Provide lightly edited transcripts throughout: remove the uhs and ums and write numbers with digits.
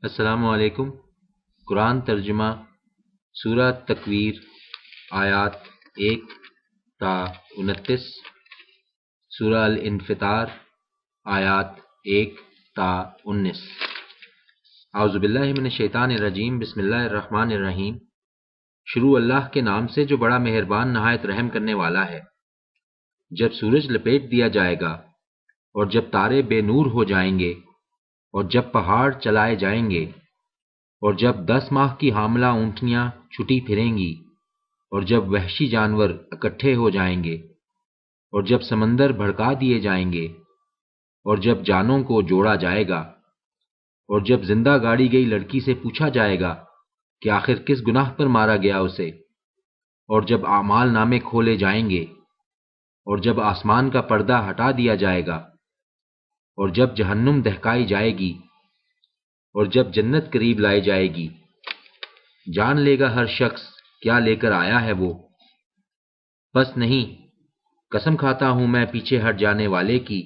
السلام علیکم۔ قرآن ترجمہ سورہ تکویر آیات 1 تا 29، سورہ الانفطار آیات 1 تا 19۔ اعوذ باللہ من الشیطان الرجیم، بسم اللہ الرحمن الرحیم۔ شروع اللہ کے نام سے جو بڑا مہربان نہایت رحم کرنے والا ہے۔ جب سورج لپیٹ دیا جائے گا اور جب تارے بے نور ہو جائیں گے اور جب پہاڑ چلائے جائیں گے اور جب 10 ماہ کی حاملہ اونٹنیاں چھٹی پھریں گی اور جب وحشی جانور اکٹھے ہو جائیں گے اور جب سمندر بھڑکا دیے جائیں گے اور جب جانوں کو جوڑا جائے گا اور جب زندہ گاڑی گئی لڑکی سے پوچھا جائے گا کہ آخر کس گناہ پر مارا گیا اسے، اور جب اعمال نامے کھولے جائیں گے اور جب آسمان کا پردہ ہٹا دیا جائے گا اور جب جہنم دہکائی جائے گی اور جب جنت قریب لائی جائے گی، جان لے گا ہر شخص کیا لے کر آیا ہے وہ۔ بس نہیں، قسم کھاتا ہوں میں پیچھے ہٹ جانے والے کی،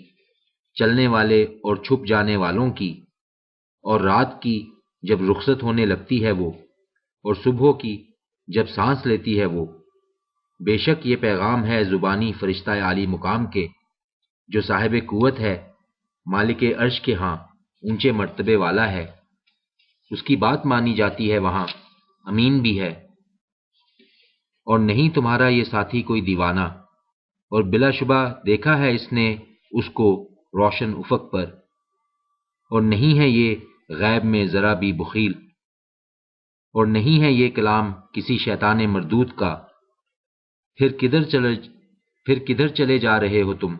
چلنے والے اور چھپ جانے والوں کی، اور رات کی جب رخصت ہونے لگتی ہے وہ، اور صبح کی جب سانس لیتی ہے وہ۔ بے شک یہ پیغام ہے زبانی فرشتہ عالی مقام کے، جو صاحب قوت ہے، مالک عرش کے ہاں اونچے مرتبے والا ہے۔ اس کی بات مانی جاتی ہے، وہاں امین بھی ہے۔ اور نہیں تمہارا یہ ساتھی کوئی دیوانہ، اور بلا شبہ دیکھا ہے اس نے اس کو روشن افق پر، اور نہیں ہے یہ غیب میں ذرا بھی بخیل، اور نہیں ہے یہ کلام کسی شیطان مردود کا۔ پھر کدھر چلے جا رہے ہو تم؟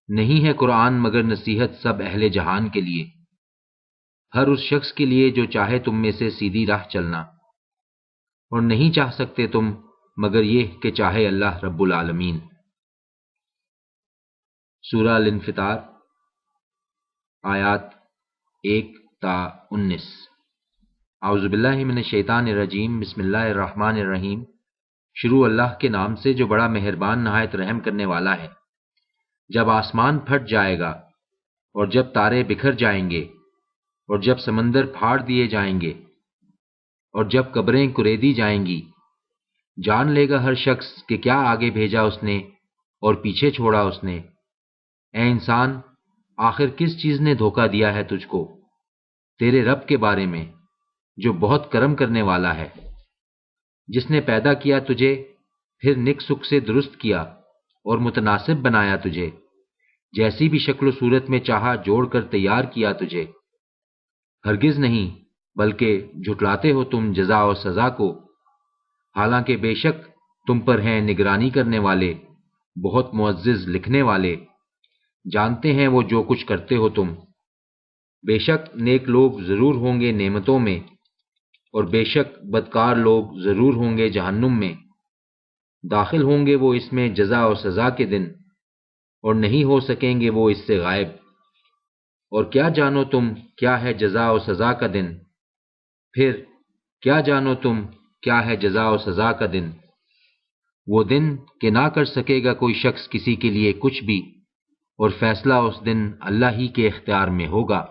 نہیں ہے قرآن مگر نصیحت سب اہل جہان کے لیے، ہر اس شخص کے لیے جو چاہے تم میں سے سیدھی راہ چلنا، اور نہیں چاہ سکتے تم مگر یہ کہ چاہے اللہ رب العالمین۔ سورہ الانفطار آیات 1 تا 19۔ اعوذ باللہ من الشیطان الرجیم، بسم اللہ الرحمن الرحیم۔ شروع اللہ کے نام سے جو بڑا مہربان نہایت رحم کرنے والا ہے۔ جب آسمان پھٹ جائے گا اور جب تارے بکھر جائیں گے اور جب سمندر پھاڑ دیے جائیں گے اور جب قبریں کریدی جائیں گی، جان لے گا ہر شخص کہ کیا آگے بھیجا اس نے اور پیچھے چھوڑا اس نے۔ اے انسان، آخر کس چیز نے دھوکہ دیا ہے تجھ کو تیرے رب کے بارے میں، جو بہت کرم کرنے والا ہے، جس نے پیدا کیا تجھے، پھر نک سک سے درست کیا اور متناسب بنایا تجھے، جیسی بھی شکل و صورت میں چاہا جوڑ کر تیار کیا تجھے۔ ہرگز نہیں، بلکہ جھٹلاتے ہو تم جزا و سزا کو، حالانکہ بے شک تم پر ہیں نگرانی کرنے والے، بہت معزز لکھنے والے، جانتے ہیں وہ جو کچھ کرتے ہو تم۔ بے شک نیک لوگ ضرور ہوں گے نعمتوں میں، اور بے شک بدکار لوگ ضرور ہوں گے جہنم میں، داخل ہوں گے وہ اس میں جزا و سزا کے دن، اور نہیں ہو سکیں گے وہ اس سے غائب۔ اور کیا جانو تم کیا ہے جزا و سزا کا دن؟ پھر کیا جانو تم کیا ہے جزا و سزا کا دن؟ وہ دن کہ نہ کر سکے گا کوئی شخص کسی کے لیے کچھ بھی، اور فیصلہ اس دن اللہ ہی کے اختیار میں ہوگا۔